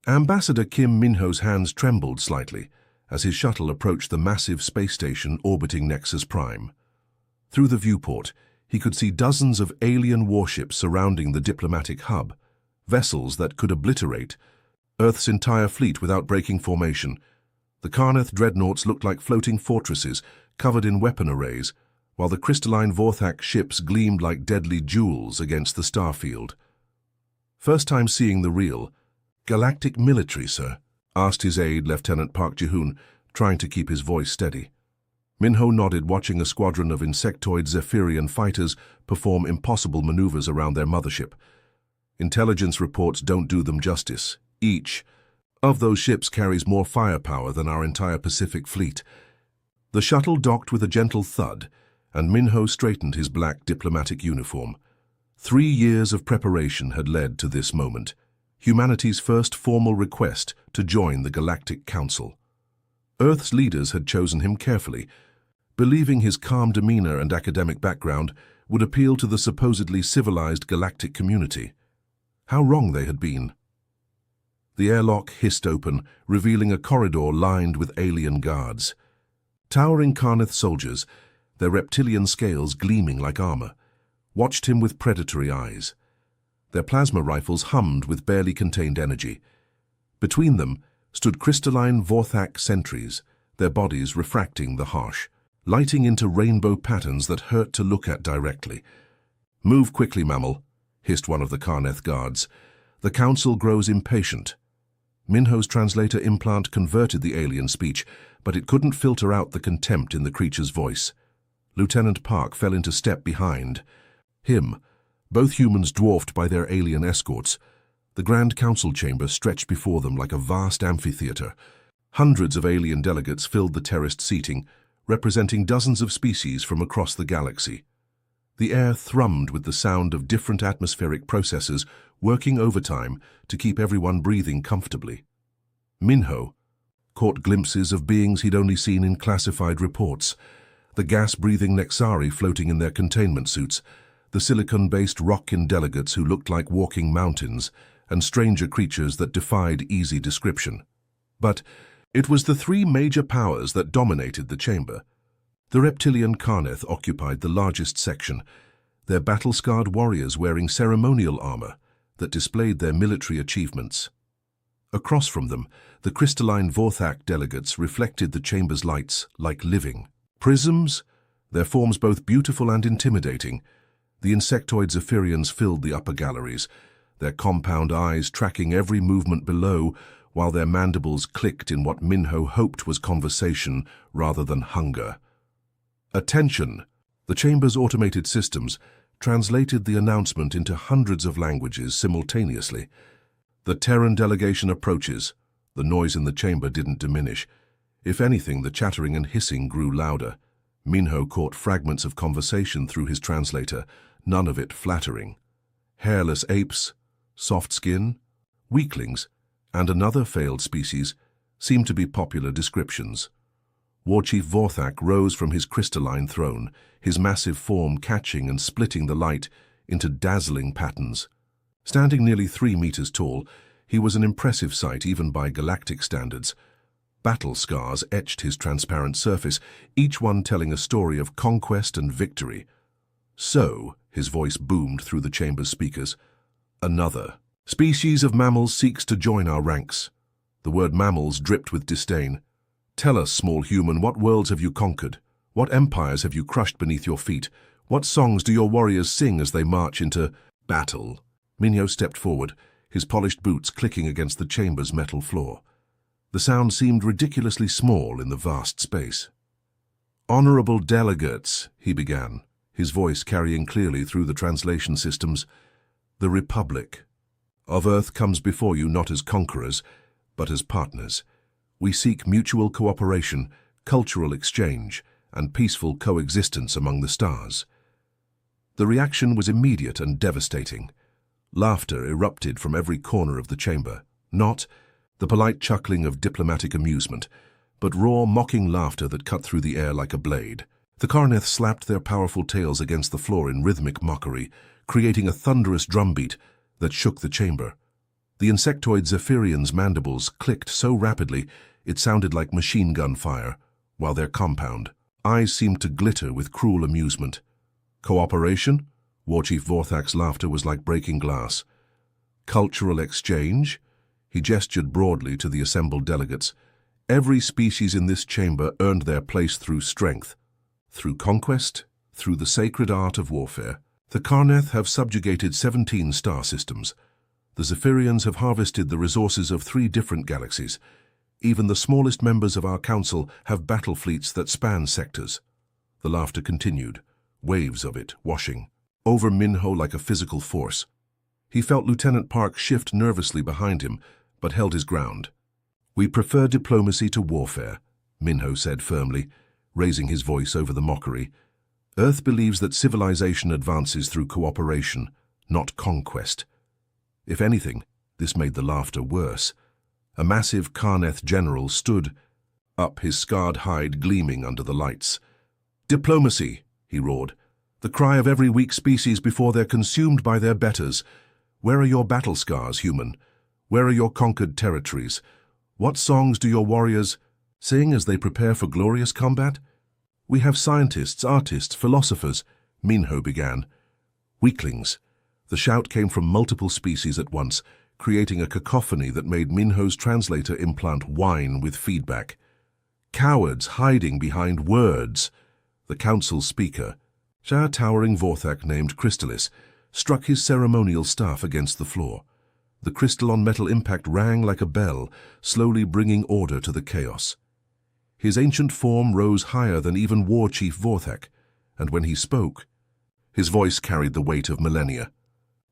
Ambassador Kim Min-ho's hands trembled slightly as his shuttle approached the massive space station orbiting Nexus Prime. Through the viewport, he could see dozens of alien warships surrounding the diplomatic hub, vessels that could obliterate Earth's entire fleet without breaking formation. The Carnath dreadnoughts looked like floating fortresses covered in weapon arrays, while the crystalline Vorthak ships gleamed like deadly jewels against the starfield. "First time seeing the real galactic military, sir?" asked his aide, Lieutenant Park Ji-hoon, trying to keep his voice steady. Min-ho nodded, watching a squadron of insectoid Zephyrian fighters perform impossible maneuvers around their mothership. Intelligence reports don't do them justice. Each of those ships carries more firepower than our entire Pacific fleet. The shuttle docked with a gentle thud, and Min-ho straightened his black diplomatic uniform. 3 years of preparation had led to this moment, humanity's first formal request to join the Galactic Council. Earth's leaders had chosen him carefully, believing his calm demeanor and academic background would appeal to the supposedly civilized galactic community. How wrong they had been. The airlock hissed open, revealing a corridor lined with alien guards. Towering Carnath soldiers, their reptilian scales gleaming like armor, watched him with predatory eyes. Their plasma rifles hummed with barely contained energy. Between them stood crystalline Vorthak sentries, their bodies refracting the harsh, lighting into rainbow patterns that hurt to look at directly. "Move quickly, mammal," hissed one of the Carnath guards. "The council grows impatient." Min-ho's translator implant converted the alien speech, but it couldn't filter out the contempt in the creature's voice. Lieutenant Park fell into step behind him, both humans dwarfed by their alien escorts. The Grand Council chamber stretched before them like a vast amphitheater. Hundreds of alien delegates filled the terraced seating, representing dozens of species from across the galaxy. The air thrummed with the sound of different atmospheric processes working overtime to keep everyone breathing comfortably. Min-ho caught glimpses of beings he'd only seen in classified reports, the gas-breathing Nexari floating in their containment suits, the silicon-based Rockin delegates who looked like walking mountains, and stranger creatures that defied easy description. But it was the 3 major powers that dominated the chamber. The reptilian Carnath occupied the largest section, their battle-scarred warriors wearing ceremonial armor that displayed their military achievements. Across from them, the crystalline Vorthak delegates reflected the chamber's lights like living prisms, their forms both beautiful and intimidating. The insectoid Zephyrians filled the upper galleries, their compound eyes tracking every movement below, while their mandibles clicked in what Min-ho hoped was conversation rather than hunger. "Attention!" The chamber's automated systems translated the announcement into hundreds of languages simultaneously. "The Terran delegation approaches." The noise in the chamber didn't diminish. If anything, the chattering and hissing grew louder. Min-ho caught fragments of conversation through his translator, none of it flattering. Hairless apes, soft skin, weaklings, and another failed species seemed to be popular descriptions. Warchief Vorthak rose from his crystalline throne, his massive form catching and splitting the light into dazzling patterns. Standing nearly 3 meters tall, he was an impressive sight even by galactic standards. Battle scars etched his transparent surface, each one telling a story of conquest and victory. "So," his voice boomed through the chamber's speakers, "another species of mammals seeks to join our ranks." The word mammals dripped with disdain. "Tell us, small human, what worlds have you conquered? What empires have you crushed beneath your feet? What songs do your warriors sing as they march into battle?" Min-ho stepped forward, his polished boots clicking against the chamber's metal floor. The sound seemed ridiculously small in the vast space. "Honorable delegates," he began, his voice carrying clearly through the translation systems, "the Republic of Earth comes before you not as conquerors, but as partners. We seek mutual cooperation, cultural exchange, and peaceful coexistence among the stars." The reaction was immediate and devastating. Laughter erupted from every corner of the chamber, not the polite chuckling of diplomatic amusement, but raw, mocking laughter that cut through the air like a blade. The Carnath slapped their powerful tails against the floor in rhythmic mockery, creating a thunderous drumbeat that shook the chamber. The insectoid Zephyrian's mandibles clicked so rapidly it sounded like machine gun fire, while their compound eyes seemed to glitter with cruel amusement. Cooperation? War Chief Vorthak's laughter was like breaking glass. Cultural exchange? He gestured broadly to the assembled delegates. Every species in this chamber earned their place through strength, through conquest, through the sacred art of warfare. The Karneth have subjugated 17 star systems. The Zephyrians have harvested the resources of 3 different galaxies. Even the smallest members of our council have battle fleets that span sectors. The laughter continued, waves of it washing over Minho like a physical force. He felt Lieutenant Park shift nervously behind him, but held his ground. "We prefer diplomacy to warfare," Minho said firmly, raising his voice over the mockery. "Earth believes that civilization advances through cooperation, not conquest." If anything, this made the laughter worse. A massive Karneth general stood up, his scarred hide gleaming under the lights. "Diplomacy," he roared. "The cry of every weak species before they're consumed by their betters. Where are your battle scars, human? Where are your conquered territories? What songs do your warriors sing as they prepare for glorious combat?" "We have scientists, artists, philosophers," Minho began. "Weaklings." The shout came from multiple species at once, creating a cacophony that made Minho's translator implant whine with feedback. "Cowards hiding behind words." The council speaker, a towering Vorthak named Crystallis, struck his ceremonial staff against the floor. The crystal-on-metal impact rang like a bell, slowly bringing order to the chaos. His ancient form rose higher than even War Chief Vorthak, and when he spoke, his voice carried the weight of millennia.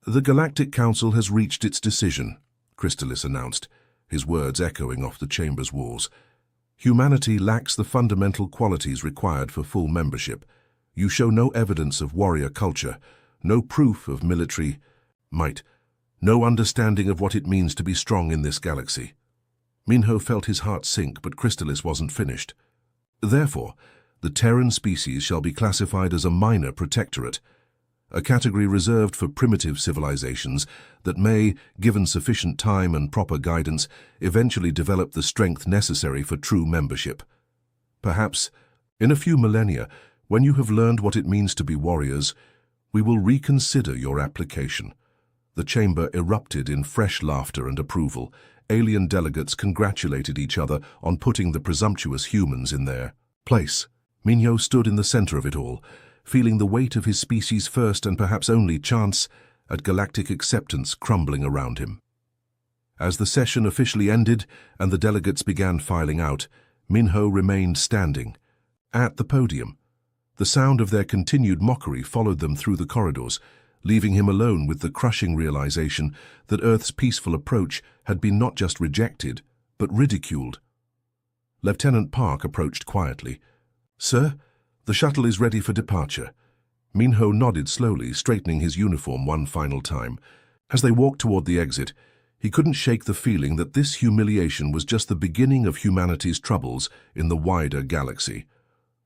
"The Galactic Council has reached its decision," Crystallis announced, his words echoing off the chamber's walls. "Humanity lacks the fundamental qualities required for full membership. You show no evidence of warrior culture, no proof of military might, no understanding of what it means to be strong in this galaxy." Minho felt his heart sink, but Crystallis wasn't finished. "Therefore, the Terran species shall be classified as a minor protectorate, a category reserved for primitive civilizations that may, given sufficient time and proper guidance, eventually develop the strength necessary for true membership. Perhaps, in a few millennia, when you have learned what it means to be warriors, we will reconsider your application." The chamber erupted in fresh laughter and approval. Alien delegates congratulated each other on putting the presumptuous humans in their place. Minho stood in the center of it all, feeling the weight of his species' first and perhaps only chance at galactic acceptance crumbling around him. As the session officially ended and the delegates began filing out, Minho remained standing at the podium. The sound of their continued mockery followed them through the corridors, leaving him alone with the crushing realization that Earth's peaceful approach had been not just rejected, but ridiculed. Lieutenant Park approached quietly. "Sir, the shuttle is ready for departure." Minho nodded slowly, straightening his uniform one final time. As they walked toward the exit, he couldn't shake the feeling that this humiliation was just the beginning of humanity's troubles in the wider galaxy.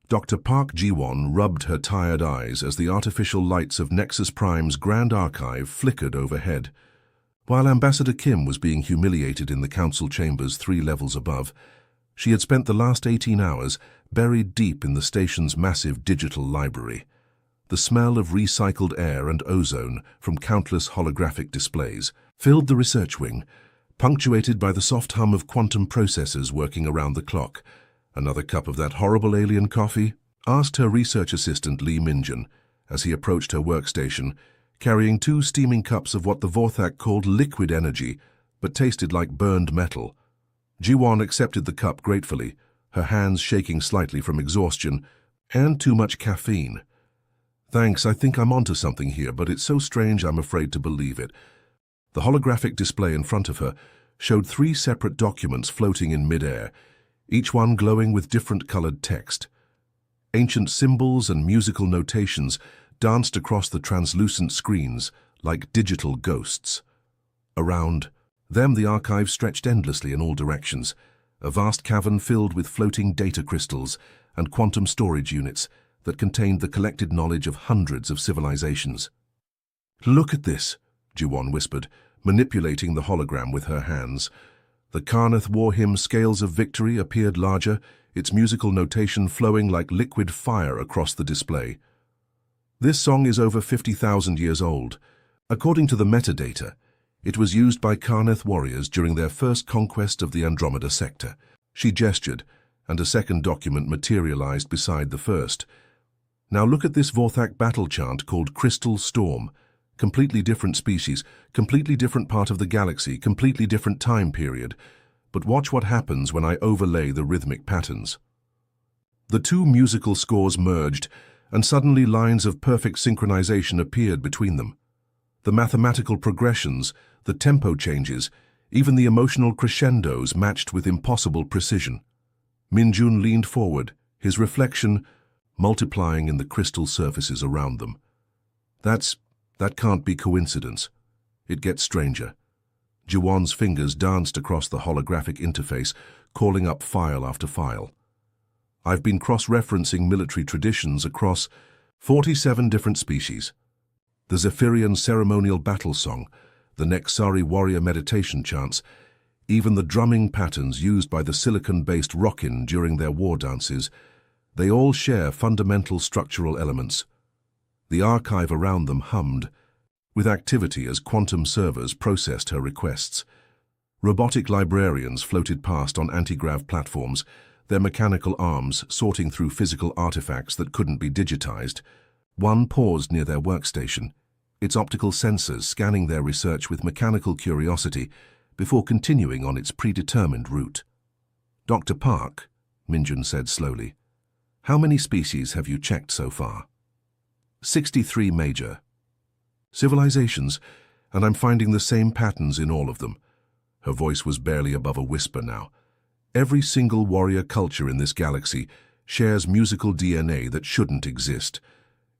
Dr. Park Ji-won rubbed her tired eyes as the artificial lights of Nexus Prime's Grand Archive flickered overhead. While Ambassador Kim was being humiliated in the council chambers 3 levels above, she had spent the last 18 hours buried deep in the station's massive digital library. The smell of recycled air and ozone from countless holographic displays filled the research wing, punctuated by the soft hum of quantum processors working around the clock. "Another cup of that horrible alien coffee?" asked her research assistant Lee Minjun as he approached her workstation, carrying 2 steaming cups of what the Vorthak called liquid energy, but tasted like burned metal. Ji-won accepted the cup gratefully, her hands shaking slightly from exhaustion and too much caffeine. "Thanks, I think I'm onto something here, but it's so strange I'm afraid to believe it." The holographic display in front of her showed 3 separate documents floating in midair, each one glowing with different colored text. Ancient symbols and musical notations danced across the translucent screens like digital ghosts. Around them, the archive stretched endlessly in all directions, a vast cavern filled with floating data crystals and quantum storage units that contained the collected knowledge of hundreds of civilizations. "Look at this," Ji-won whispered, manipulating the hologram with her hands. The Karnath war hymn Scales of Victory appeared larger, its musical notation flowing like liquid fire across the display. This song is over 50,000 years old. According to the metadata, it was used by Karnath warriors during their first conquest of the Andromeda sector. She gestured, and a second document materialized beside the first. Now look at this Vorthak battle chant called Crystal Storm. Completely different species, completely different part of the galaxy, completely different time period. But watch what happens when I overlay the rhythmic patterns. The two musical scores merged, and suddenly lines of perfect synchronization appeared between them. The mathematical progressions, the tempo changes, even the emotional crescendos matched with impossible precision. Minjun leaned forward, his reflection multiplying in the crystal surfaces around them. That can't be coincidence. It gets stranger. Jiwon's fingers danced across the holographic interface, calling up file after file. I've been cross-referencing military traditions across 47 different species. The Zephyrian ceremonial battle song, the Nexari warrior meditation chants, even the drumming patterns used by the silicon-based Rockin during their war dances, they all share fundamental structural elements. The archive around them hummed, with activity as quantum servers processed her requests. Robotic librarians floated past on anti-grav platforms, their mechanical arms sorting through physical artifacts that couldn't be digitized. One paused near their workstation, its optical sensors scanning their research with mechanical curiosity before continuing on its predetermined route. "Dr. Park," Minjun said slowly, "how many species have you checked so far?" 63 major civilizations, and I'm finding the same patterns in all of them." Her voice was barely above a whisper now. "Every single warrior culture in this galaxy shares musical DNA that shouldn't exist.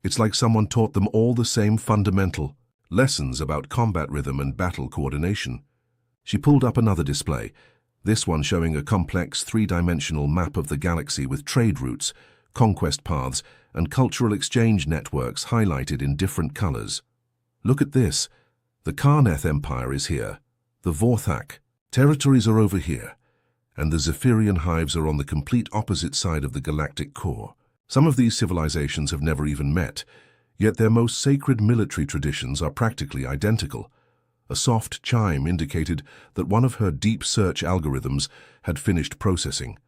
It's like someone taught them all the same fundamental lessons about combat rhythm and battle coordination." She pulled up another display, this one showing a complex three-dimensional map of the galaxy with trade routes, conquest paths, and cultural exchange networks highlighted in different colors. "Look at this. The Karnath Empire is here. The Vorthak territories are over here, and the Zephyrian hives are on the complete opposite side of the galactic core. Some of these civilizations have never even met, yet their most sacred military traditions are practically identical." A soft chime indicated that one of her deep search algorithms had finished processing.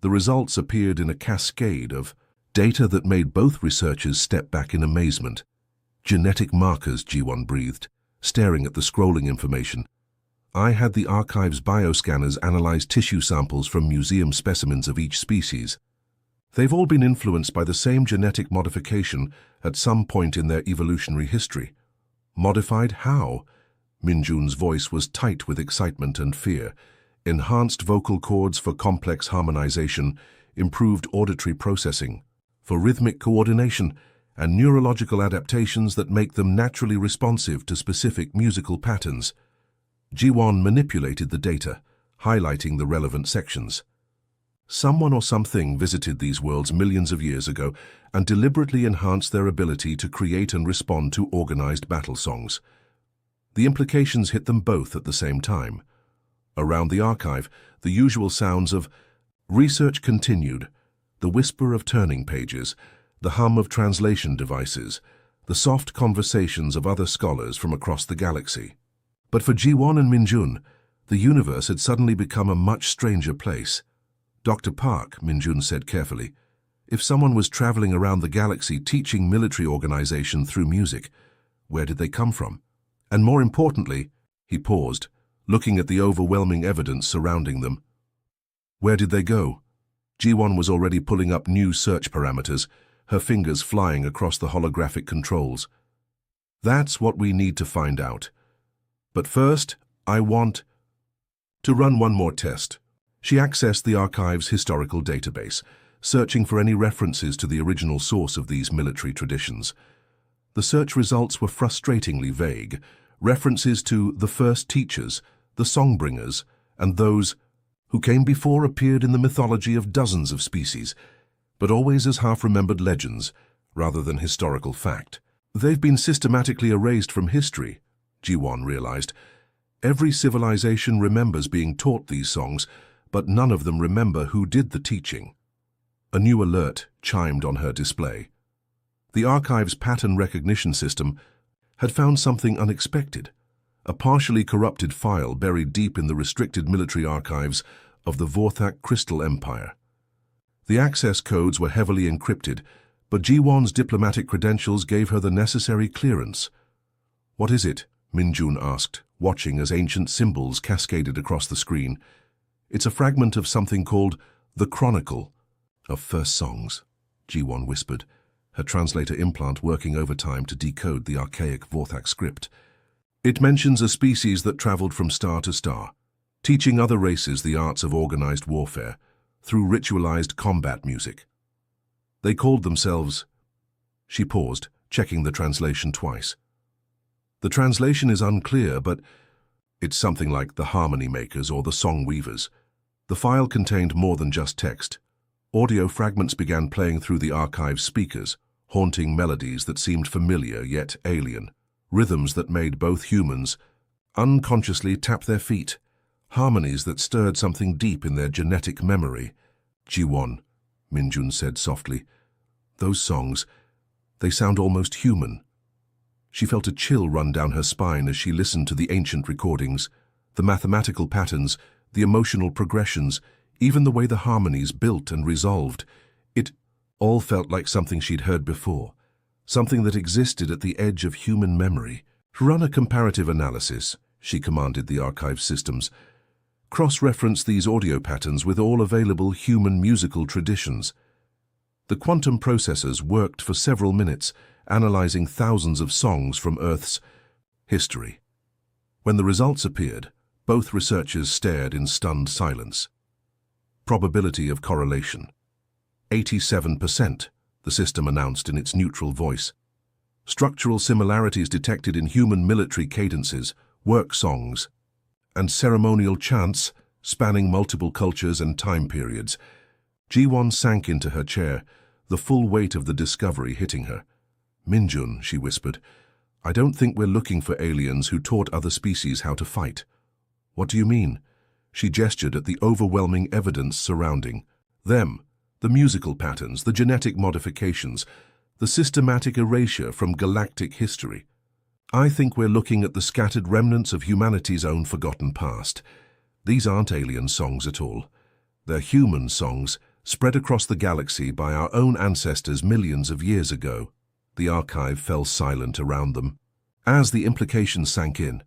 The results appeared in a cascade of data that made both researchers step back in amazement. "Genetic markers," Jiwon breathed, staring at the scrolling information. "I had the archive's bioscanners analyze tissue samples from museum specimens of each species. They've all been influenced by the same genetic modification at some point in their evolutionary history." "Modified how?" Minjun's voice was tight with excitement and fear. "Enhanced vocal cords for complex harmonization, improved auditory processing, for rhythmic coordination, and neurological adaptations that make them naturally responsive to specific musical patterns." Jiwon manipulated the data, highlighting the relevant sections. "Someone or something visited these worlds millions of years ago and deliberately enhanced their ability to create and respond to organized battle songs." The implications hit them both at the same time. Around the archive, the usual sounds of research continued, the whisper of turning pages, the hum of translation devices, the soft conversations of other scholars from across the galaxy. But for Jiwon and Minjun, the universe had suddenly become a much stranger place. "Dr. Park," Minjun said carefully, "if someone was traveling around the galaxy teaching military organization through music, where did they come from? And more importantly," he paused, looking at the overwhelming evidence surrounding them, "where did they go?" Jiwon was already pulling up new search parameters, her fingers flying across the holographic controls. "That's what we need to find out. But first, I want to run one more test." She accessed the archive's historical database, searching for any references to the original source of these military traditions. The search results were frustratingly vague. References to the first teachers, the songbringers, and those who came before appeared in the mythology of dozens of species, but always as half-remembered legends rather than historical fact. "They've been systematically erased from history," Jiwon realized, Every civilization remembers being taught these songs, but none of them remember who did the teaching. A new alert chimed on her display. The archive's pattern recognition system had found something unexpected, a partially corrupted file buried deep in the restricted military archives of the Vorthak Crystal Empire. The access codes were heavily encrypted, but Ji-won's diplomatic credentials gave her the necessary clearance. "What is it?" Min-jun asked, watching as ancient symbols cascaded across the screen. "It's a fragment of something called the Chronicle of First Songs," Ji-won whispered, her translator implant working overtime to decode the archaic Vorthak script. "It mentions a species that traveled from star to star, teaching other races the arts of organized warfare through ritualized combat music. They called themselves—" She paused, checking the translation twice. "The translation is unclear, but it's something like the Harmony Makers or the Song Weavers." The file contained more than just text. Audio fragments began playing through the archive's speakers, haunting melodies that seemed familiar yet alien, rhythms that made both humans unconsciously tap their feet, harmonies that stirred something deep in their genetic memory. "Ji-won," Min-jun said softly, "those songs, they sound almost human." She felt a chill run down her spine as she listened to the ancient recordings, the mathematical patterns, the emotional progressions, even the way the harmonies built and resolved. It all felt like something she'd heard before, something that existed at the edge of human memory. "Run a comparative analysis," she commanded the archive systems. "Cross-reference these audio patterns with all available human musical traditions." The quantum processors worked for several minutes, analyzing thousands of songs from Earth's history. When the results appeared, both researchers stared in stunned silence. "Probability of correlation: 87%, the system announced in its neutral voice. "Structural similarities detected in human military cadences, work songs, and ceremonial chants spanning multiple cultures and time periods." Ji-won sank into her chair, the full weight of the discovery hitting her. "Min-jun," she whispered, "I don't think we're looking for aliens who taught other species how to fight." "What do you mean?" She gestured at the overwhelming evidence surrounding them, the musical patterns, the genetic modifications, the systematic erasure from galactic history. "I think we're looking at the scattered remnants of humanity's own forgotten past. These aren't alien songs at all. They're human songs, spread across the galaxy by our own ancestors millions of years ago." The archive fell silent around them. As the implications sank in,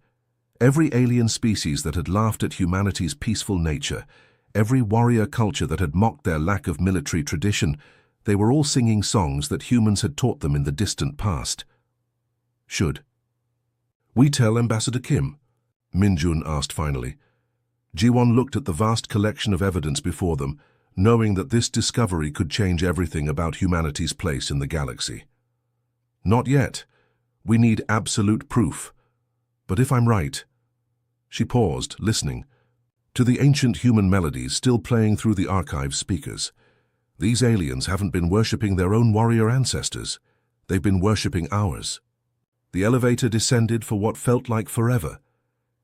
every alien species that had laughed at humanity's peaceful nature, every warrior culture that had mocked their lack of military tradition, they were all singing songs that humans had taught them in the distant past. "Should we tell Ambassador Kim?" Min-jun asked finally. Ji-won looked at the vast collection of evidence before them, knowing that this discovery could change everything about humanity's place in the galaxy. "Not yet. We need absolute proof. But if I'm right—" She paused, listening to the ancient human melodies still playing through the archive speakers. These aliens haven't been worshipping their own warrior ancestors. They've been worshipping ours. The elevator descended for what felt like forever,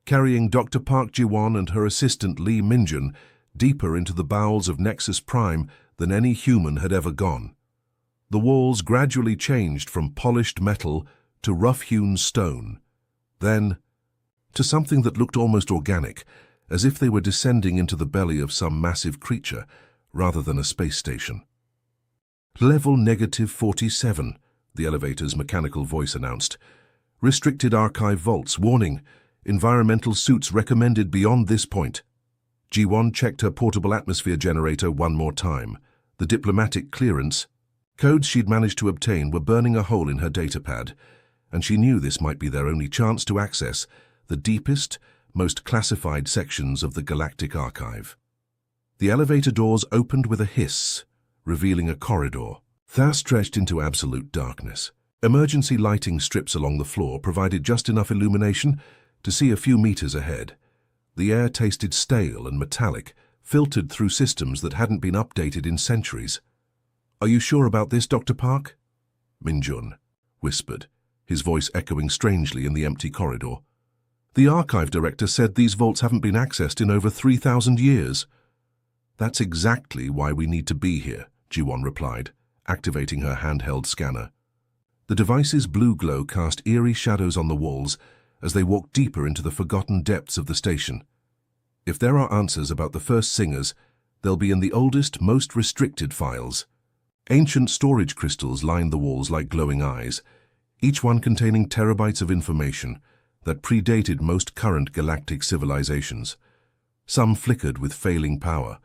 carrying Dr. Park Ji-won and her assistant Lee Min-jun deeper into the bowels of Nexus Prime than any human had ever gone. The walls gradually changed from polished metal to rough-hewn stone, then to something that looked almost organic, as if they were descending into the belly of some massive creature rather than a space station. "Level -47, the elevator's mechanical voice announced. "Restricted archive vaults. Warning, environmental suits recommended beyond this point." Ji-won checked her portable atmosphere generator one more time. The diplomatic clearance codes she'd managed to obtain were burning a hole in her datapad, and she knew this might be their only chance to access the deepest, most classified sections of the galactic archive. The elevator doors opened with a hiss, revealing a corridor that stretched into absolute darkness. Emergency lighting strips along the floor provided just enough illumination to see a few meters ahead. The air tasted stale and metallic, filtered through systems that hadn't been updated in centuries. "Are you sure about this, Dr. Park?" Min-jun whispered, his voice echoing strangely in the empty corridor. The archive director said these vaults haven't been accessed in over 3,000 years. That's exactly why we need to be here, Ji-won replied, activating her handheld scanner. The device's blue glow cast eerie shadows on the walls as they walked deeper into the forgotten depths of the station. If there are answers about the first singers, they'll be in the oldest, most restricted files. Ancient storage crystals lined the walls like glowing eyes, each one containing terabytes of information that predated most current galactic civilizations. Some flickered with failing power,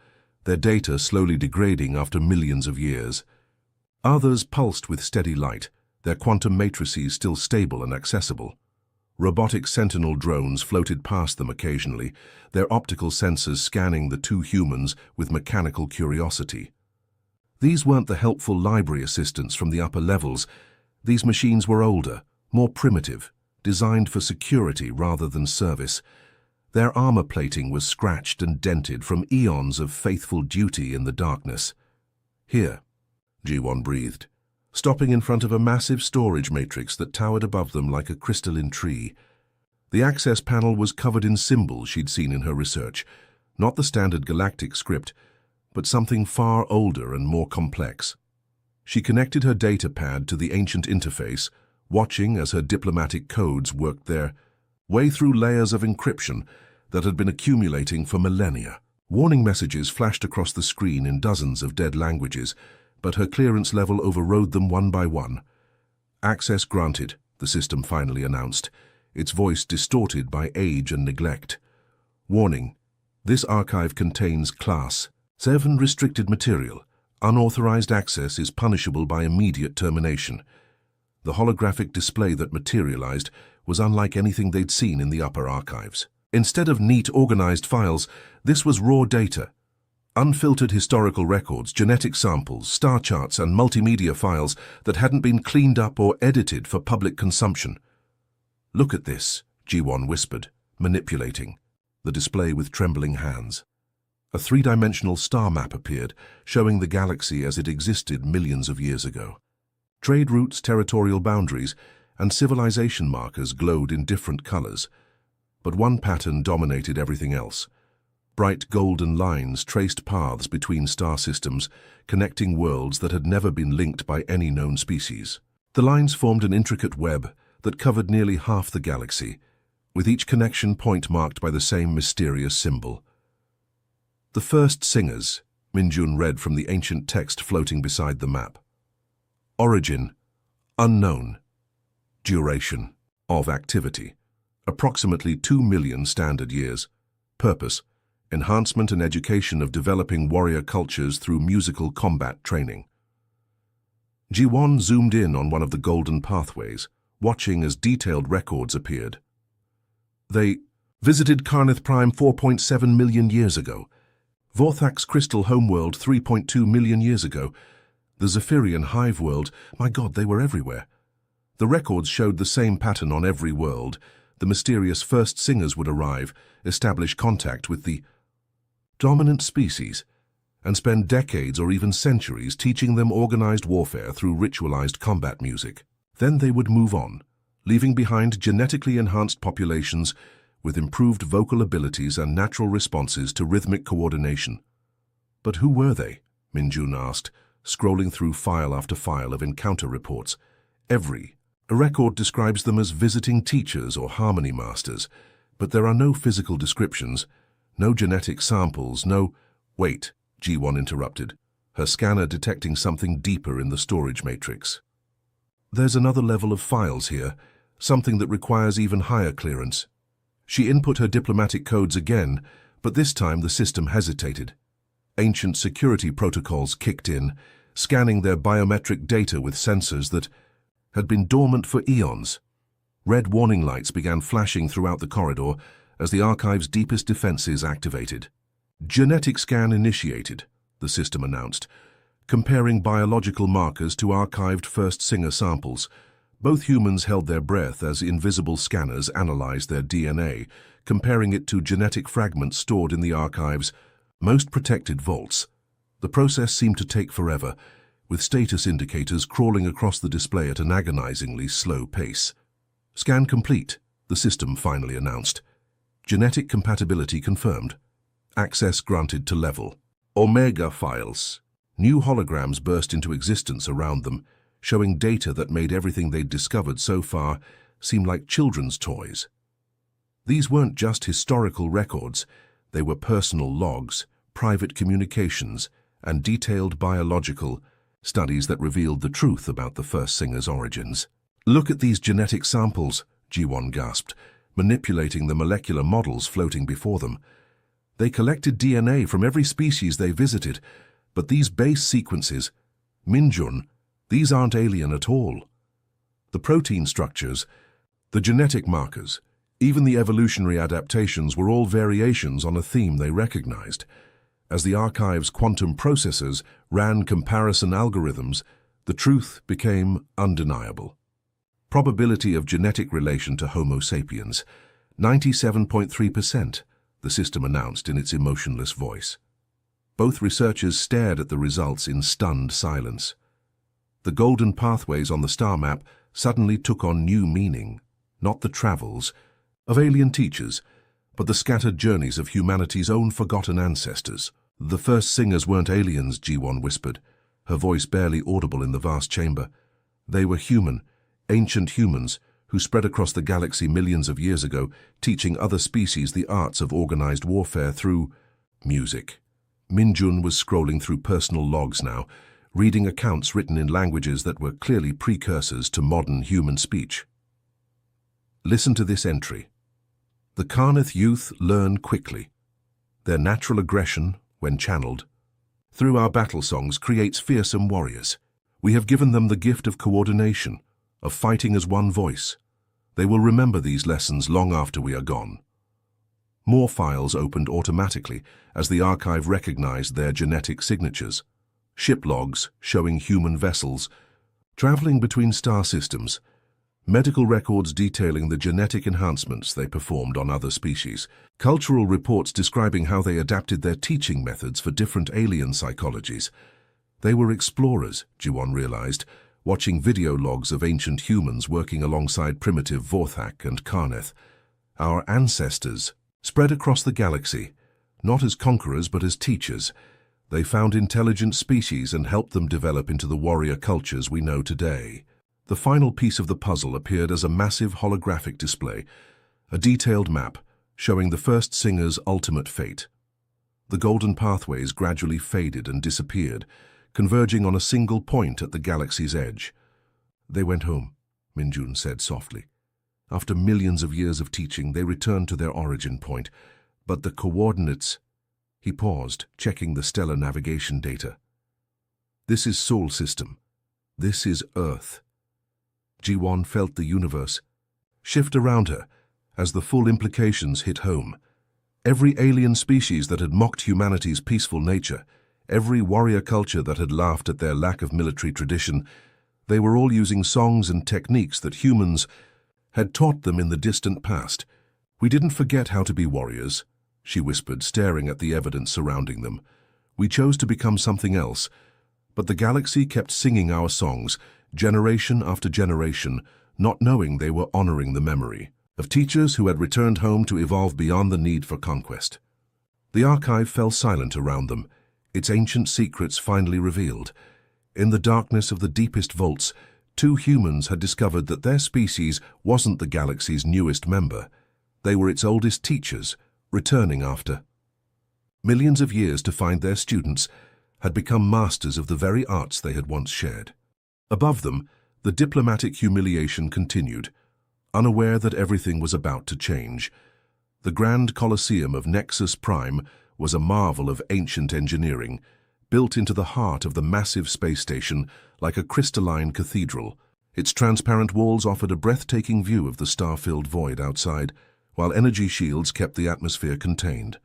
their data slowly degrading after millions of years. Others pulsed with steady light, their quantum matrices still stable and accessible. Robotic sentinel drones floated past them occasionally, their optical sensors scanning the two humans with mechanical curiosity. These weren't the helpful library assistants from the upper levels. These machines were older, more primitive, designed for security rather than service. Their armor plating was scratched and dented from eons of faithful duty in the darkness. Here, Ji-won breathed, stopping in front of a massive storage matrix that towered above them like a crystalline tree. The access panel was covered in symbols she'd seen in her research, not the standard galactic script, but something far older and more complex. She connected her data pad to the ancient interface, watching as her diplomatic codes worked their way through layers of encryption that had been accumulating for millennia. Warning messages flashed across the screen in dozens of dead languages, but her clearance level overrode them one by one. Access granted, the system finally announced, its voice distorted by age and neglect. Warning, this archive contains Class 7 restricted material. Unauthorized access is punishable by immediate termination. The holographic display that materialized was unlike anything they'd seen in the upper archives. Instead of neat, organized files, this was raw data. Unfiltered historical records, genetic samples, star charts, and multimedia files that hadn't been cleaned up or edited for public consumption. "Look at this," Ji-won whispered, manipulating the display with trembling hands. A three-dimensional star map appeared, showing the galaxy as it existed millions of years ago. Trade routes, territorial boundaries, and civilization markers glowed in different colors, but one pattern dominated everything else. Bright golden lines traced paths between star systems, connecting worlds that had never been linked by any known species. The lines formed an intricate web that covered nearly half the galaxy, with each connection point marked by the same mysterious symbol. "The first singers," Minjun read from the ancient text floating beside the map. "Origin, unknown. Duration of activity, approximately 2 million standard years. Purpose, enhancement and education of developing warrior cultures through musical combat training." Ji-won zoomed in on one of the golden pathways, watching as detailed records appeared. They visited Karnath Prime 4.7 million years ago, Vorthak's crystal homeworld 3.2 million years ago, the Zephyrian hive world. My God, they were everywhere. The records showed the same pattern on every world. The mysterious first singers would arrive, establish contact with the dominant species, and spend decades or even centuries teaching them organized warfare through ritualized combat music. Then they would move on, leaving behind genetically enhanced populations with improved vocal abilities and natural responses to rhythmic coordination. But who were they? Minjun asked, scrolling through file after file of encounter reports. A record describes them as visiting teachers or harmony masters, but there are no physical descriptions, no genetic samples, no— Wait, Ji-won interrupted, her scanner detecting something deeper in the storage matrix. There's another level of files here, something that requires even higher clearance. She input her diplomatic codes again, but this time the system hesitated. Ancient security protocols kicked in, scanning their biometric data with sensors that had been dormant for eons. Red warning lights began flashing throughout the corridor as the archive's deepest defenses activated. "Genetic scan initiated," the system announced, comparing biological markers to archived first singer samples. Both humans held their breath as invisible scanners analyzed their DNA, comparing it to genetic fragments stored in the archive's most protected vaults. The process seemed to take forever, with status indicators crawling across the display at an agonizingly slow pace. "Scan complete," the system finally announced. Genetic compatibility confirmed. Access granted to level. Omega files. New holograms burst into existence around them, showing data that made everything they'd discovered so far seem like children's toys. These weren't just historical records, they were personal logs, private communications, and detailed biological studies that revealed the truth about the first singer's origins. "Look at these genetic samples," G1 gasped, manipulating the molecular models floating before them. They collected DNA from every species they visited, but these base sequences, Minjun, these aren't alien at all. The protein structures, the genetic markers, even the evolutionary adaptations were all variations on a theme they recognized. As the archive's quantum processors ran comparison algorithms, the truth became undeniable. Probability of genetic relation to Homo sapiens, 97.3%, the system announced in its emotionless voice. Both researchers stared at the results in stunned silence. The golden pathways on the star map suddenly took on new meaning, not the travels of alien teachers, but the scattered journeys of humanity's own forgotten ancestors. "The first singers weren't aliens," G1 whispered, her voice barely audible in the vast chamber. "They were human, ancient humans, who spread across the galaxy millions of years ago, teaching other species the arts of organized warfare through music." Minjun was scrolling through personal logs now, reading accounts written in languages that were clearly precursors to modern human speech. Listen to this entry. "The Karnath youth learn quickly. Their natural aggression, when channeled, through our battle songs creates fearsome warriors. We have given them the gift of coordination, of fighting as one voice. They will remember these lessons long after we are gone." More files opened automatically as the archive recognized their genetic signatures. Ship logs showing human vessels traveling between star systems, medical records detailing the genetic enhancements they performed on other species, cultural reports describing how they adapted their teaching methods for different alien psychologies. They were explorers, Jiwon realized, watching video logs of ancient humans working alongside primitive Vorthak and Karnath. Our ancestors, spread across the galaxy, not as conquerors but as teachers. They found intelligent species and helped them develop into the warrior cultures we know today. The final piece of the puzzle appeared as a massive holographic display, a detailed map showing the first singer's ultimate fate. The golden pathways gradually faded and disappeared, converging on a single point at the galaxy's edge. "They went home," Minjun said softly. "After millions of years of teaching, they returned to their origin point. But the coordinates—" He paused, checking the stellar navigation data. "This is Sol system. This is Earth." Jiwon felt the universe shift around her as the full implications hit home. Every alien species that had mocked humanity's peaceful nature, every warrior culture that had laughed at their lack of military tradition, they were all using songs and techniques that humans had taught them in the distant past. "We didn't forget how to be warriors," she whispered, staring at the evidence surrounding them. "We chose to become something else, but the galaxy kept singing our songs, generation after generation, not knowing they were honoring the memory of teachers who had returned home to evolve beyond the need for conquest." The archive fell silent around them, its ancient secrets finally revealed. In the darkness of the deepest vaults, two humans had discovered that their species wasn't the galaxy's newest member. They were its oldest teachers, returning after millions of years to find their students had become masters of the very arts they had once shared. Above them, the diplomatic humiliation continued, unaware that everything was about to change. The Grand Colosseum of Nexus Prime was a marvel of ancient engineering, built into the heart of the massive space station like a crystalline cathedral. Its transparent walls offered a breathtaking view of the star-filled void outside, while energy shields kept the atmosphere contained.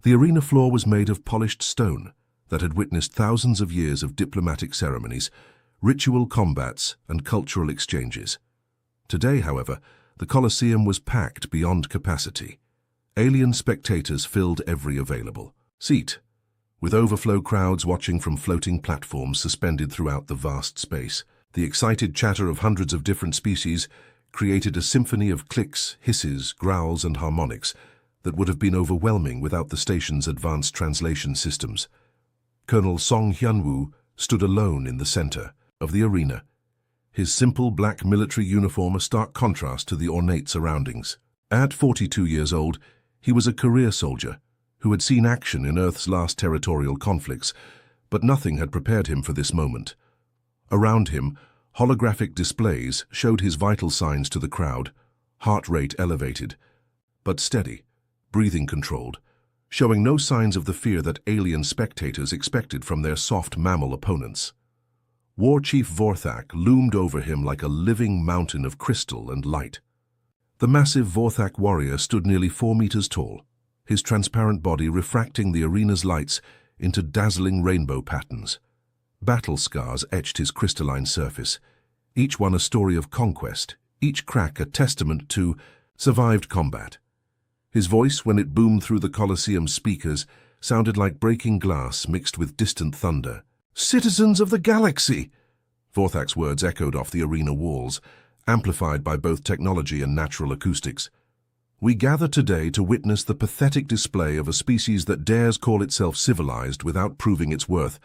The arena floor was made of polished stone that had witnessed thousands of years of diplomatic ceremonies, ritual combats, and cultural exchanges. Today, however, the Colosseum was packed beyond capacity. Alien spectators filled every available seat, with overflow crowds watching from floating platforms suspended throughout the vast space. The excited chatter of hundreds of different species created a symphony of clicks, hisses, growls, and harmonics that would have been overwhelming without the station's advanced translation systems. Colonel Song Hyun-woo stood alone in the center of the arena, his simple black military uniform a stark contrast to the ornate surroundings. At 42 years old, he was a career soldier who had seen action in Earth's last territorial conflicts, but nothing had prepared him for this moment. Around him, holographic displays showed his vital signs to the crowd, heart rate elevated, but steady, breathing controlled, showing no signs of the fear that alien spectators expected from their soft mammal opponents. War Chief Vorthak loomed over him like a living mountain of crystal and light. The massive Vorthak warrior stood nearly 4 meters tall, his transparent body refracting the arena's lights into dazzling rainbow patterns. Battle scars etched his crystalline surface, each one a story of conquest, each crack a testament to survived combat. His voice, when it boomed through the Colosseum's speakers, sounded like breaking glass mixed with distant thunder. "Citizens of the galaxy!" Vorthak's words echoed off the arena walls, amplified by both technology and natural acoustics. "We gather today to witness the pathetic display of a species that dares call itself civilized without proving its worth.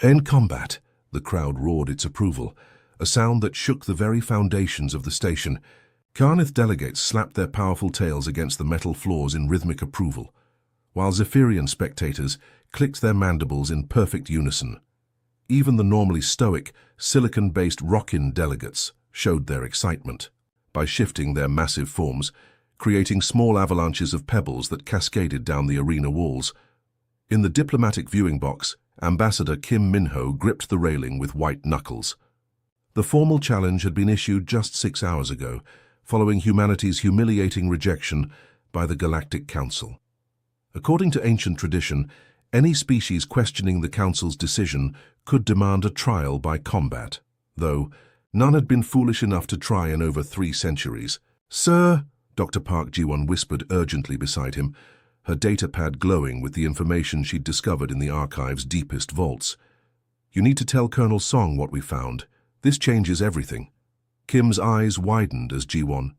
In combat," the crowd roared its approval, a sound that shook the very foundations of the station. Carnith delegates slapped their powerful tails against the metal floors in rhythmic approval, while Zephyrian spectators clicked their mandibles in perfect unison. Even the normally stoic, silicon-based Rockin delegates showed their excitement by shifting their massive forms, creating small avalanches of pebbles that cascaded down the arena walls. In the diplomatic viewing box, Ambassador Kim Min-ho gripped the railing with white knuckles. The formal challenge had been issued just 6 hours ago, following humanity's humiliating rejection by the Galactic Council. According to ancient tradition, any species questioning the Council's decision could demand a trial by combat, though none had been foolish enough to try in over 3 centuries. "Sir," Dr. Park Ji-won whispered urgently beside him, her datapad glowing with the information she'd discovered in the archive's deepest vaults. "You need to tell Colonel Song what we found. This changes everything." Kim's eyes widened as Ji-won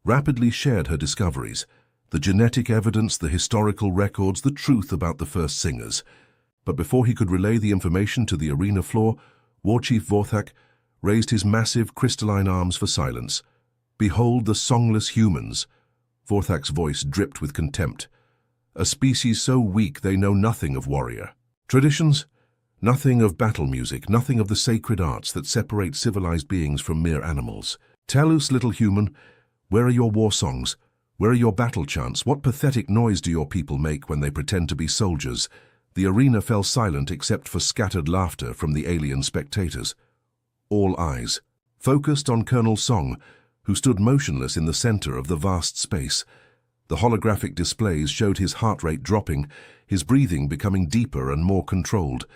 rapidly shared her discoveries, the genetic evidence, the historical records, the truth about the first singers. But before he could relay the information to the arena floor, War Chief Vorthak raised his massive crystalline arms for silence. "Behold the songless humans." Vorthak's voice dripped with contempt. "A species so weak they know nothing of warrior traditions, nothing of battle music, nothing of the sacred arts that separate civilized beings from mere animals. Tell us, little human, where are your war songs? Where are your battle chants? What pathetic noise do your people make when they pretend to be soldiers?" The arena fell silent except for scattered laughter from the alien spectators. All eyes focused on Colonel Song, who stood motionless in the center of the vast space. The holographic displays showed his heart rate dropping, his breathing becoming deeper and more controlled,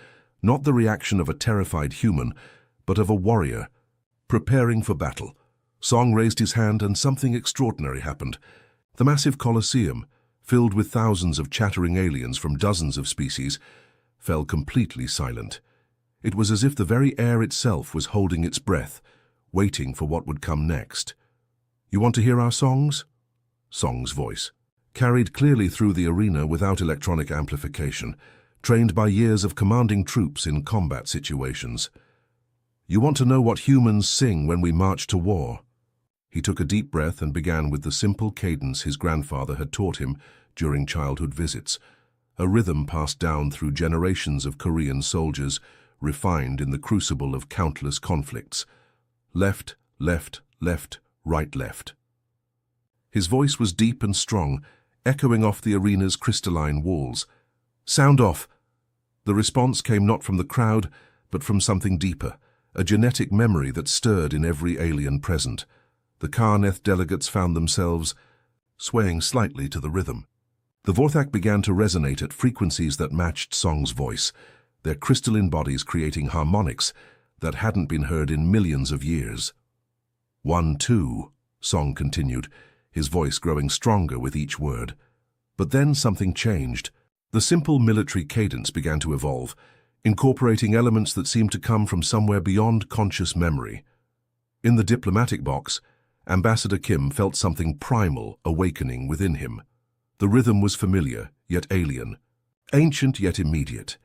not the reaction of a terrified human, but of a warrior preparing for battle. Song raised his hand and something extraordinary happened. The massive Colosseum, filled with thousands of chattering aliens from dozens of species, fell completely silent. It was as if the very air itself was holding its breath, waiting for what would come next. "You want to hear our songs?" Song's voice, carried clearly through the arena without electronic amplification, trained by years of commanding troops in combat situations. "You want to know what humans sing when we march to war?" He took a deep breath and began with the simple cadence his grandfather had taught him during childhood visits, a rhythm passed down through generations of Korean soldiers, refined in the crucible of countless conflicts. Left, left, left, right, left. His voice was deep and strong, echoing off the arena's crystalline walls. "Sound off!" The response came not from the crowd, but from something deeper, a genetic memory that stirred in every alien present. The Carneth delegates found themselves swaying slightly to the rhythm. The Vorthak began to resonate at frequencies that matched Song's voice, their crystalline bodies creating harmonics that hadn't been heard in millions of years. "1, 2, Song continued, his voice growing stronger with each word. But then something changed. The simple military cadence began to evolve, incorporating elements that seemed to come from somewhere beyond conscious memory. In the diplomatic box, Ambassador Kim felt something primal awakening within him. The rhythm was familiar, yet alien. Ancient, yet immediate.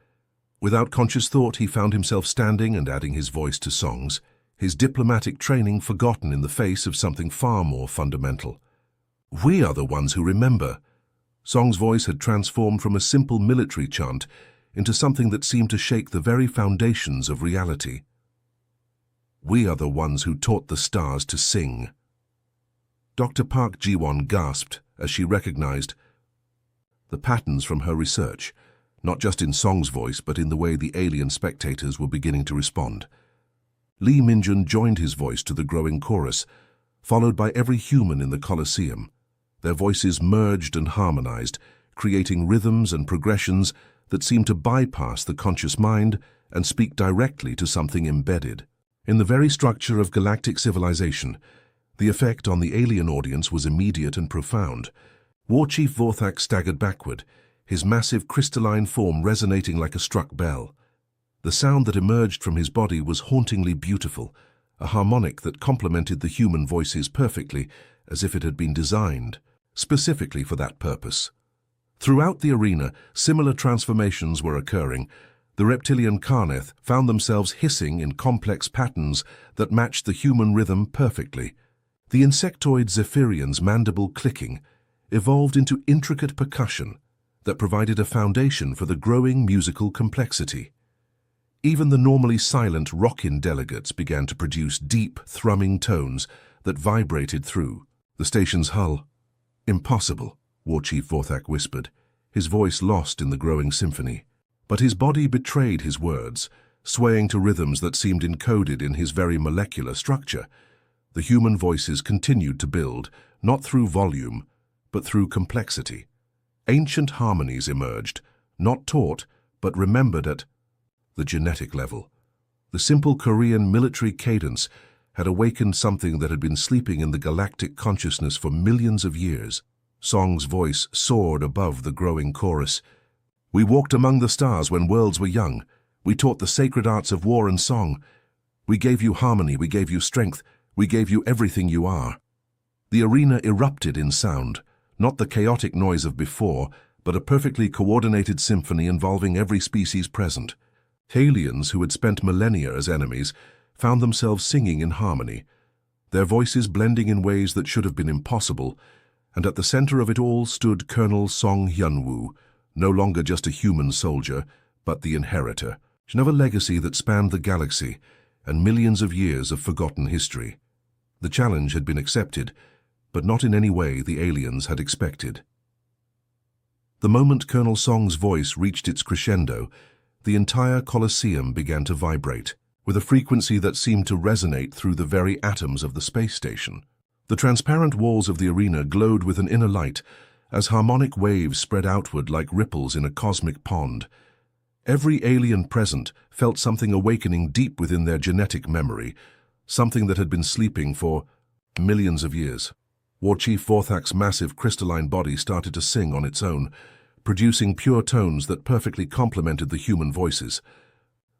Without conscious thought, he found himself standing and adding his voice to songs, his diplomatic training forgotten in the face of something far more fundamental. We are the ones who remember. Song's voice had transformed from a simple military chant into something that seemed to shake the very foundations of reality. We are the ones who taught the stars to sing. Dr. Park Ji-won gasped as she recognized the patterns from her research, not just in Song's voice but in the way the alien spectators were beginning to respond. Lee Min-jun joined his voice to the growing chorus, followed by every human in the Colosseum. Their voices merged and harmonized, creating rhythms and progressions that seemed to bypass the conscious mind and speak directly to something embedded. In the very structure of galactic civilization, the effect on the alien audience was immediate and profound. War Chief Vorthak staggered backward, his massive crystalline form resonating like a struck bell. The sound that emerged from his body was hauntingly beautiful, a harmonic that complemented the human voices perfectly, as if it had been designed specifically for that purpose. Throughout the arena, similar transformations were occurring. The reptilian Karneth found themselves hissing in complex patterns that matched the human rhythm perfectly. The insectoid Zephyrian's mandible clicking evolved into intricate percussion that provided a foundation for the growing musical complexity. Even the normally silent Rockin delegates began to produce deep, thrumming tones that vibrated through the station's hull. Impossible, War Chief Vorthak whispered, his voice lost in the growing symphony. But his body betrayed his words, swaying to rhythms that seemed encoded in his very molecular structure. The human voices continued to build, not through volume, but through complexity. Ancient harmonies emerged, not taught, but remembered at the genetic level. The simple Korean military cadence had awakened something that had been sleeping in the galactic consciousness for millions of years. Song's voice soared above the growing chorus. We walked among the stars when worlds were young. We taught the sacred arts of war and song. We gave you harmony, we gave you strength, we gave you everything you are. The arena erupted in sound, not the chaotic noise of before, but a perfectly coordinated symphony involving every species present. Aliens who had spent millennia as enemies found themselves singing in harmony, their voices blending in ways that should have been impossible, and at the center of it all stood Colonel Song Hyun-woo, no longer just a human soldier, but the inheritor of a legacy that spanned the galaxy and millions of years of forgotten history. The challenge had been accepted, but not in any way the aliens had expected. The moment Colonel Song's voice reached its crescendo, the entire Colosseum began to vibrate, with a frequency that seemed to resonate through the very atoms of the space station. The transparent walls of the arena glowed with an inner light, as harmonic waves spread outward like ripples in a cosmic pond. Every alien present felt something awakening deep within their genetic memory, something that had been sleeping for millions of years. War Chief Vorthak's massive crystalline body started to sing on its own, producing pure tones that perfectly complemented the human voices.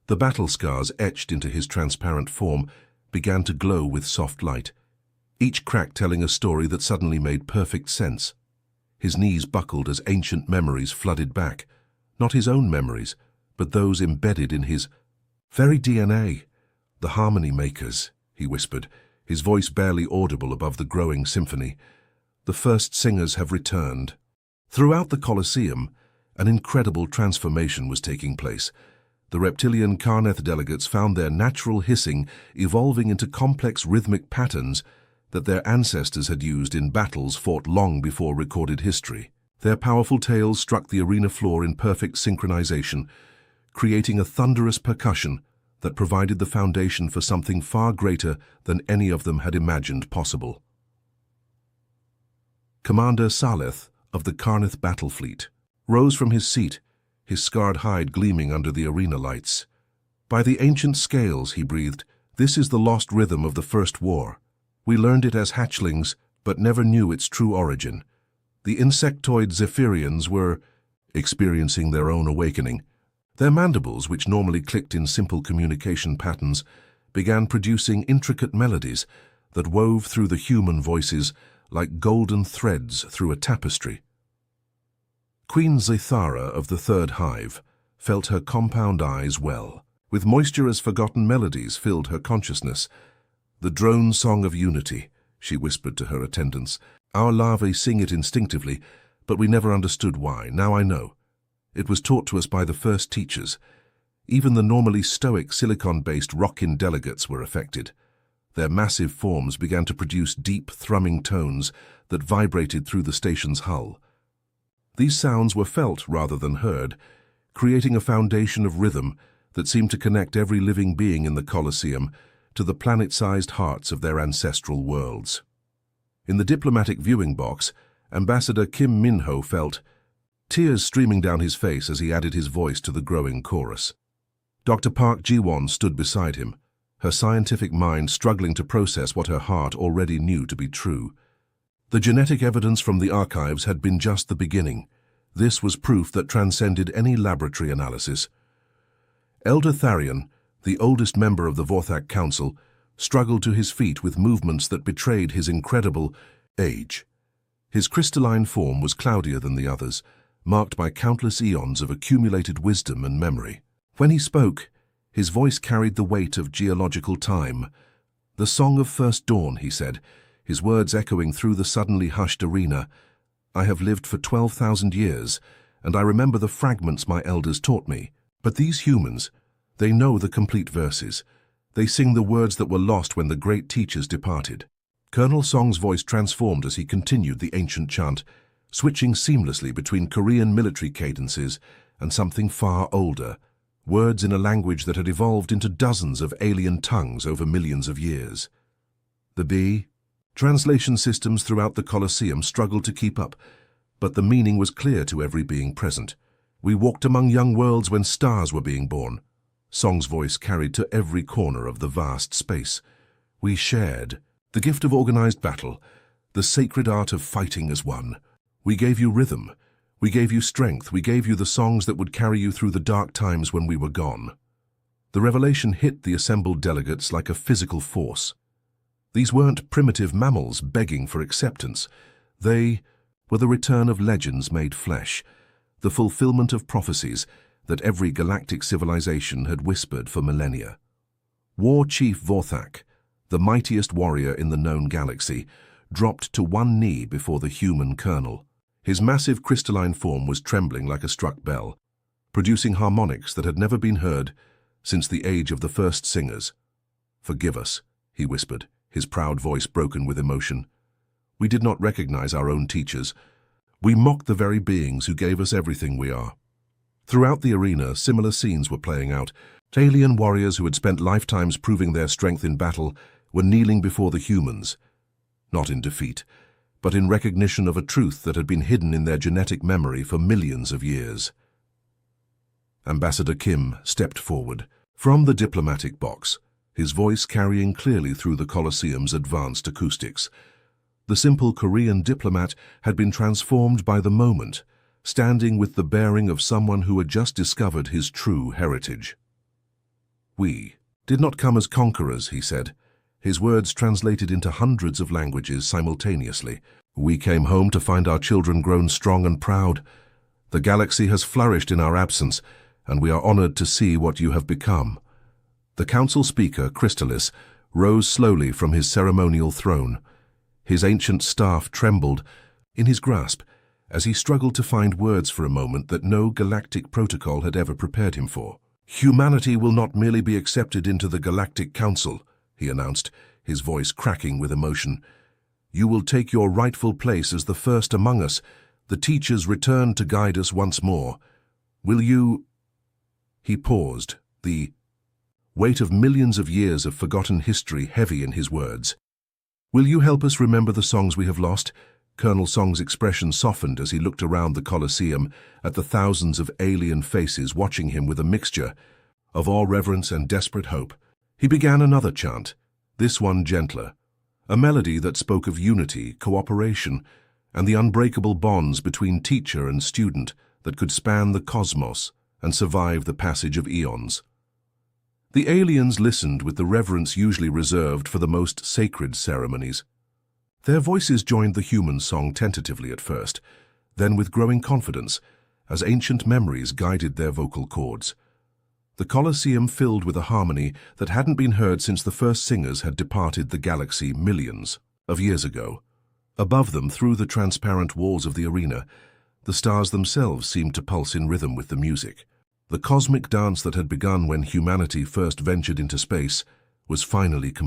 The battle scars etched into his transparent form began to glow with soft light, each crack telling a story that suddenly made perfect sense. His knees buckled as ancient memories flooded back, not his own memories, but those embedded in his very DNA. The harmony makers, he whispered, his voice barely audible above the growing symphony. The first singers have returned. Throughout the Colosseum, an incredible transformation was taking place. The reptilian Karneth delegates found their natural hissing evolving into complex rhythmic patterns that their ancestors had used in battles fought long before recorded history. Their powerful tails struck the arena floor in perfect synchronization, creating a thunderous percussion that provided the foundation for something far greater than any of them had imagined possible. Commander Saleth of the Karneth battle fleet rose from his seat, his scarred hide gleaming under the arena lights. By the ancient scales, he breathed, this is the lost rhythm of the First War. We learned it as hatchlings, but never knew its true origin. The insectoid Zephyrians were experiencing their own awakening. Their mandibles, which normally clicked in simple communication patterns, began producing intricate melodies that wove through the human voices like golden threads through a tapestry. Queen Zathara of the Third Hive felt her compound eyes well. With moisture as forgotten melodies filled her consciousness. "The drone song of unity," she whispered to her attendants. "Our larvae sing it instinctively, but we never understood why. Now I know. It was taught to us by the first teachers. Even the normally stoic silicon-based Rockin delegates were affected. Their massive forms began to produce deep, thrumming tones that vibrated through the station's hull. These sounds were felt rather than heard, creating a foundation of rhythm that seemed to connect every living being in the Colosseum to the planet-sized hearts of their ancestral worlds. In the diplomatic viewing box, Ambassador Kim Min-ho felt tears streaming down his face as he added his voice to the growing chorus. Dr. Park Ji-won stood beside him, her scientific mind struggling to process what her heart already knew to be true. The genetic evidence from the archives had been just the beginning. This was proof that transcended any laboratory analysis. Elder Tharion, the oldest member of the Vorthak Council, struggled to his feet with movements that betrayed his incredible age. His crystalline form was cloudier than the others, marked by countless eons of accumulated wisdom and memory. When he spoke, his voice carried the weight of geological time. "The song of first dawn," he said, his words echoing through the suddenly hushed arena. "I have lived for 12,000 years, and I remember the fragments my elders taught me. But these humans, they know the complete verses. They sing the words that were lost when the great teachers departed." Colonel Song's voice transformed as he continued the ancient chant, switching seamlessly between Korean military cadences and something far older, words in a language that had evolved into dozens of alien tongues over millions of years. The B. Translation systems throughout the Colosseum struggled to keep up, but the meaning was clear to every being present. "We walked among young worlds when stars were being born." Song's voice carried to every corner of the vast space. "We shared the gift of organized battle, the sacred art of fighting as one. We gave you rhythm. We gave you strength. We gave you the songs that would carry you through the dark times when we were gone." The revelation hit the assembled delegates like a physical force. These weren't primitive mammals begging for acceptance. They were the return of legends made flesh, the fulfillment of prophecies that every galactic civilization had whispered for millennia. War Chief Vorthak, the mightiest warrior in the known galaxy, dropped to one knee before the human colonel. His massive crystalline form was trembling like a struck bell, producing harmonics that had never been heard since the age of the first singers. "Forgive us," he whispered, his proud voice broken with emotion. "We did not recognize our own teachers. We mocked the very beings who gave us everything we are." Throughout the arena, similar scenes were playing out. Alien warriors who had spent lifetimes proving their strength in battle were kneeling before the humans, not in defeat, but in recognition of a truth that had been hidden in their genetic memory for millions of years. Ambassador Kim stepped forward from the diplomatic box, his voice carrying clearly through the Colosseum's advanced acoustics. The simple Korean diplomat had been transformed by the moment, standing with the bearing of someone who had just discovered his true heritage. "We did not come as conquerors," he said, his words translated into hundreds of languages simultaneously. "We came home to find our children grown strong and proud. The galaxy has flourished in our absence, and we are honored to see what you have become." The council speaker, Crystalis, rose slowly from his ceremonial throne. His ancient staff trembled in his grasp as he struggled to find words for a moment that no galactic protocol had ever prepared him for. "Humanity will not merely be accepted into the Galactic Council," he announced, his voice cracking with emotion. "You will take your rightful place as the first among us. The teachers return to guide us once more. Will you—" He paused, the weight of millions of years of forgotten history heavy in his words. "Will you help us remember the songs we have lost?" Colonel Song's expression softened as he looked around the Colosseum at the thousands of alien faces watching him with a mixture of awe, reverence, and desperate hope. He began another chant, this one gentler, a melody that spoke of unity, cooperation, and the unbreakable bonds between teacher and student that could span the cosmos and survive the passage of eons. The aliens listened with the reverence usually reserved for the most sacred ceremonies. Their voices joined the human song tentatively at first, then with growing confidence, as ancient memories guided their vocal cords. The Colosseum filled with a harmony that hadn't been heard since the first singers had departed the galaxy millions of years ago. Above them, through the transparent walls of the arena, the stars themselves seemed to pulse in rhythm with the music. The cosmic dance that had begun when humanity first ventured into space was finally complete.